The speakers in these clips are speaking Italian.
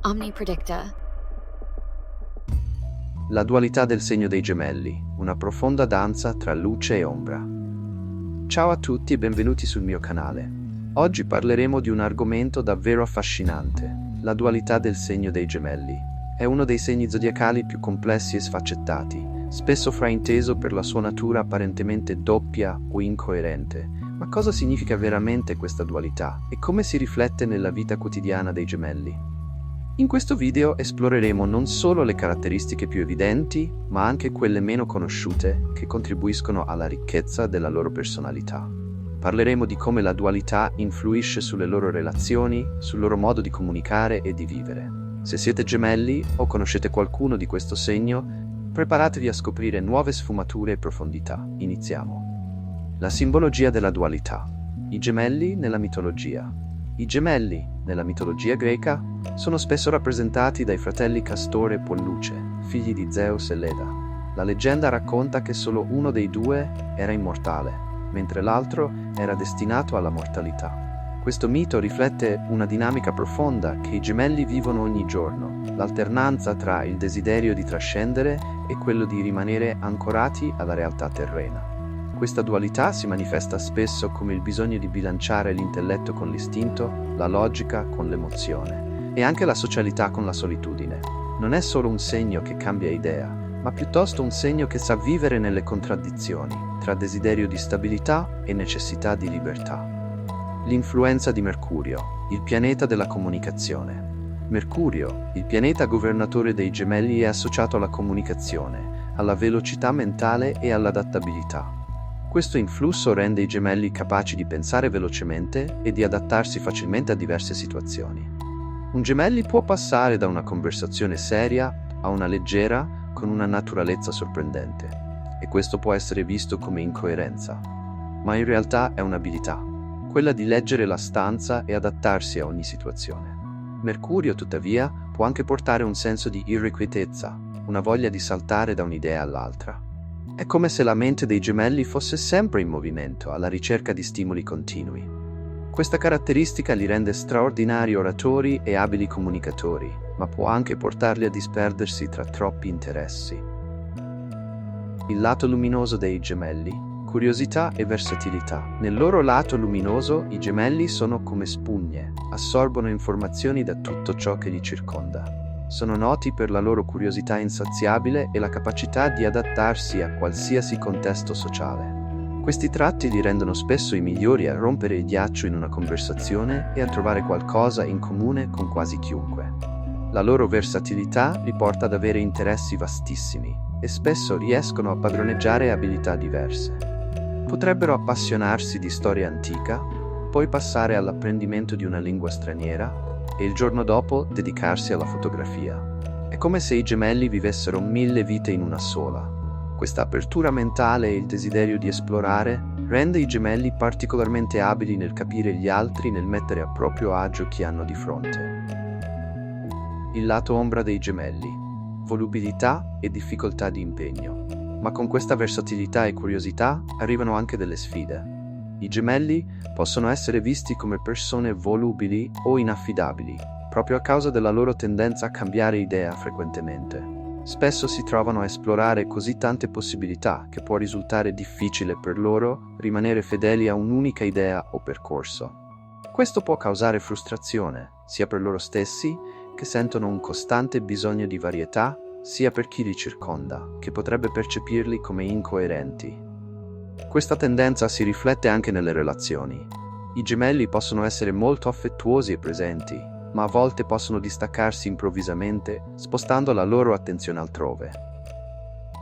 Omnipredicta. La dualità del segno dei gemelli, una profonda danza tra luce e ombra. Ciao a tutti e benvenuti sul mio canale. Oggi parleremo di un argomento davvero affascinante, la dualità del segno dei gemelli. È uno dei segni zodiacali più complessi e sfaccettati, spesso frainteso per la sua natura apparentemente doppia o incoerente. Ma cosa significa veramente questa dualità e come si riflette nella vita quotidiana dei gemelli? In questo video esploreremo non solo le caratteristiche più evidenti, ma anche quelle meno conosciute che contribuiscono alla ricchezza della loro personalità. Parleremo di come la dualità influisce sulle loro relazioni, sul loro modo di comunicare e di vivere. Se siete gemelli o conoscete qualcuno di questo segno, preparatevi a scoprire nuove sfumature e profondità. Iniziamo. La simbologia della dualità. I gemelli nella mitologia. I gemelli, nella mitologia greca, sono spesso rappresentati dai fratelli Castore e Polluce, figli di Zeus e Leda. La leggenda racconta che solo uno dei due era immortale, mentre l'altro era destinato alla mortalità. Questo mito riflette una dinamica profonda che i gemelli vivono ogni giorno, l'alternanza tra il desiderio di trascendere e quello di rimanere ancorati alla realtà terrena. Questa dualità si manifesta spesso come il bisogno di bilanciare l'intelletto con l'istinto, la logica con l'emozione e anche la socialità con la solitudine. Non è solo un segno che cambia idea, ma piuttosto un segno che sa vivere nelle contraddizioni tra desiderio di stabilità e necessità di libertà. L'influenza di Mercurio, il pianeta della comunicazione. Mercurio, il pianeta governatore dei gemelli, è associato alla comunicazione, alla velocità mentale e all'adattabilità. Questo influsso rende i gemelli capaci di pensare velocemente e di adattarsi facilmente a diverse situazioni. Un gemelli può passare da una conversazione seria a una leggera con una naturalezza sorprendente, e questo può essere visto come incoerenza, ma in realtà è un'abilità, quella di leggere la stanza e adattarsi a ogni situazione. Mercurio, tuttavia, può anche portare un senso di irrequietezza, una voglia di saltare da un'idea all'altra. È come se la mente dei gemelli fosse sempre in movimento, alla ricerca di stimoli continui. Questa caratteristica li rende straordinari oratori e abili comunicatori, ma può anche portarli a disperdersi tra troppi interessi. Il lato luminoso dei gemelli: curiosità e versatilità. Nel loro lato luminoso, i gemelli sono come spugne, assorbono informazioni da tutto ciò che li circonda. Sono noti per la loro curiosità insaziabile e la capacità di adattarsi a qualsiasi contesto sociale. Questi tratti li rendono spesso i migliori a rompere il ghiaccio in una conversazione e a trovare qualcosa in comune con quasi chiunque. La loro versatilità li porta ad avere interessi vastissimi e spesso riescono a padroneggiare abilità diverse. Potrebbero appassionarsi di storia antica, poi passare all'apprendimento di una lingua straniera, e il giorno dopo dedicarsi alla fotografia. È come se i gemelli vivessero 1000 vite in una sola. Questa apertura mentale e il desiderio di esplorare rende i gemelli particolarmente abili nel capire gli altri, nel mettere a proprio agio chi hanno di fronte. Il lato ombra dei gemelli: volubilità e difficoltà di impegno. Ma con questa versatilità e curiosità arrivano anche delle sfide. I gemelli possono essere visti come persone volubili o inaffidabili, proprio a causa della loro tendenza a cambiare idea frequentemente. Spesso si trovano a esplorare così tante possibilità che può risultare difficile per loro rimanere fedeli a un'unica idea o percorso. Questo può causare frustrazione, sia per loro stessi, che sentono un costante bisogno di varietà, sia per chi li circonda, che potrebbe percepirli come incoerenti. Questa tendenza si riflette anche nelle relazioni. I gemelli possono essere molto affettuosi e presenti, ma a volte possono distaccarsi improvvisamente, spostando la loro attenzione altrove.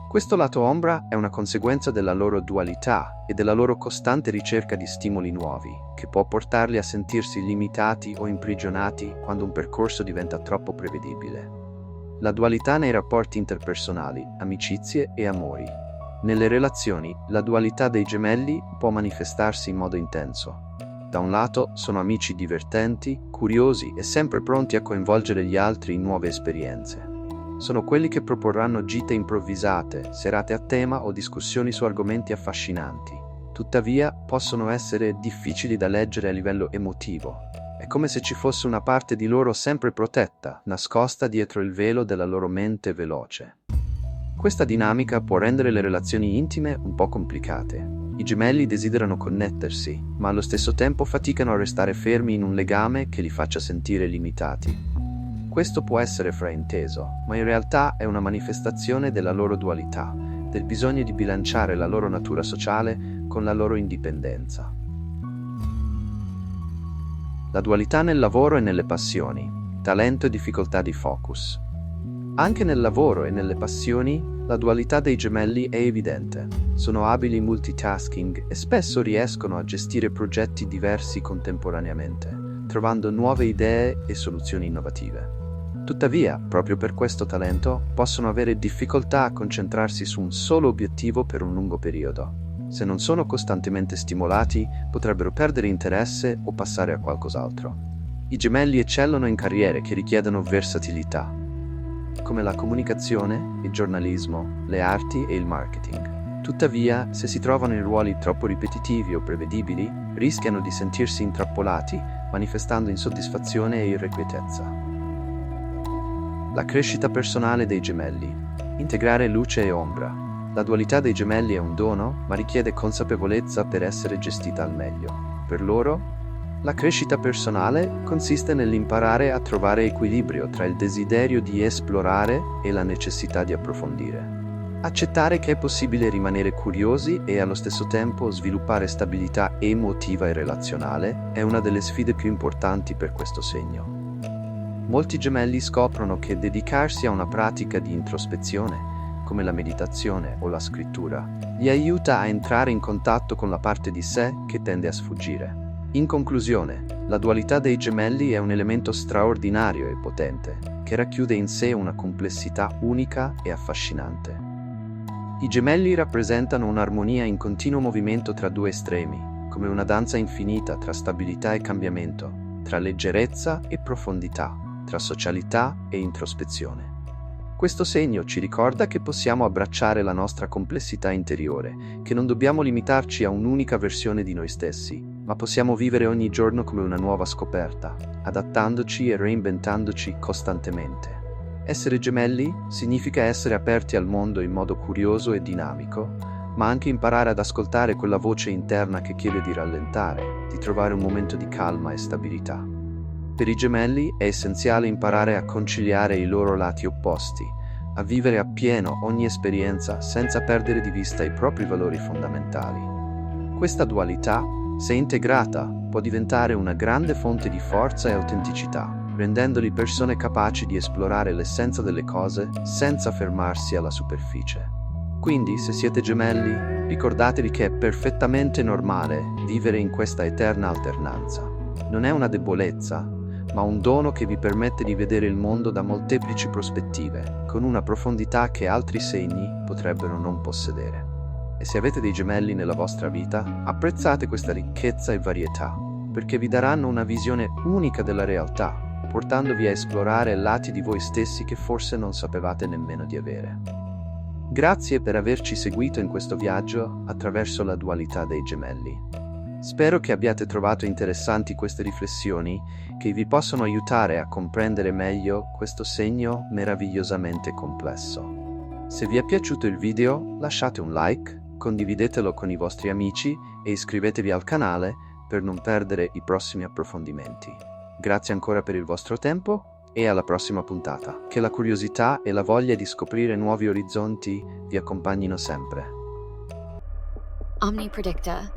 Questo lato ombra è una conseguenza della loro dualità e della loro costante ricerca di stimoli nuovi, che può portarli a sentirsi limitati o imprigionati quando un percorso diventa troppo prevedibile. La dualità nei rapporti interpersonali, amicizie e amori. Nelle relazioni, la dualità dei gemelli può manifestarsi in modo intenso. Da un lato, sono amici divertenti, curiosi e sempre pronti a coinvolgere gli altri in nuove esperienze. Sono quelli che proporranno gite improvvisate, serate a tema o discussioni su argomenti affascinanti. Tuttavia, possono essere difficili da leggere a livello emotivo. È come se ci fosse una parte di loro sempre protetta, nascosta dietro il velo della loro mente veloce. Questa dinamica può rendere le relazioni intime un po' complicate. I gemelli desiderano connettersi, ma allo stesso tempo faticano a restare fermi in un legame che li faccia sentire limitati. Questo può essere frainteso, ma in realtà è una manifestazione della loro dualità, del bisogno di bilanciare la loro natura sociale con la loro indipendenza. La dualità nel lavoro e nelle passioni, talento e difficoltà di focus. Anche nel lavoro e nelle passioni, la dualità dei gemelli è evidente. Sono abili multitasking e spesso riescono a gestire progetti diversi contemporaneamente, trovando nuove idee e soluzioni innovative. Tuttavia, proprio per questo talento, possono avere difficoltà a concentrarsi su un solo obiettivo per un lungo periodo. Se non sono costantemente stimolati, potrebbero perdere interesse o passare a qualcos'altro. I gemelli eccellono in carriere che richiedono versatilità, come la comunicazione, il giornalismo, le arti e il marketing. Tuttavia, se si trovano in ruoli troppo ripetitivi o prevedibili, rischiano di sentirsi intrappolati, manifestando insoddisfazione e irrequietezza. La crescita personale dei gemelli. Integrare luce e ombra. La dualità dei gemelli è un dono, ma richiede consapevolezza per essere gestita al meglio. Per loro, la crescita personale consiste nell'imparare a trovare equilibrio tra il desiderio di esplorare e la necessità di approfondire. Accettare che è possibile rimanere curiosi e allo stesso tempo sviluppare stabilità emotiva e relazionale è una delle sfide più importanti per questo segno. Molti gemelli scoprono che dedicarsi a una pratica di introspezione, come la meditazione o la scrittura, gli aiuta a entrare in contatto con la parte di sé che tende a sfuggire. In conclusione, la dualità dei gemelli è un elemento straordinario e potente, che racchiude in sé una complessità unica e affascinante. I gemelli rappresentano un'armonia in continuo movimento tra due estremi, come una danza infinita tra stabilità e cambiamento, tra leggerezza e profondità, tra socialità e introspezione. Questo segno ci ricorda che possiamo abbracciare la nostra complessità interiore, che non dobbiamo limitarci a un'unica versione di noi stessi, ma possiamo vivere ogni giorno come una nuova scoperta, adattandoci e reinventandoci costantemente. Essere gemelli significa essere aperti al mondo in modo curioso e dinamico, ma anche imparare ad ascoltare quella voce interna che chiede di rallentare, di trovare un momento di calma e stabilità. Per i gemelli è essenziale imparare a conciliare i loro lati opposti, a vivere appieno ogni esperienza senza perdere di vista i propri valori fondamentali. Questa dualità, se integrata, può diventare una grande fonte di forza e autenticità, rendendoli persone capaci di esplorare l'essenza delle cose senza fermarsi alla superficie. Quindi, se siete gemelli, ricordatevi che è perfettamente normale vivere in questa eterna alternanza. Non è una debolezza, ma un dono che vi permette di vedere il mondo da molteplici prospettive, con una profondità che altri segni potrebbero non possedere. E se avete dei gemelli nella vostra vita, apprezzate questa ricchezza e varietà, perché vi daranno una visione unica della realtà, portandovi a esplorare lati di voi stessi che forse non sapevate nemmeno di avere. Grazie per averci seguito in questo viaggio attraverso la dualità dei gemelli. Spero che abbiate trovato interessanti queste riflessioni che vi possono aiutare a comprendere meglio questo segno meravigliosamente complesso. Se vi è piaciuto il video, lasciate un like, condividetelo con i vostri amici e iscrivetevi al canale per non perdere i prossimi approfondimenti. Grazie ancora per il vostro tempo e alla prossima puntata. Che la curiosità e la voglia di scoprire nuovi orizzonti vi accompagnino sempre. Omni Predicta.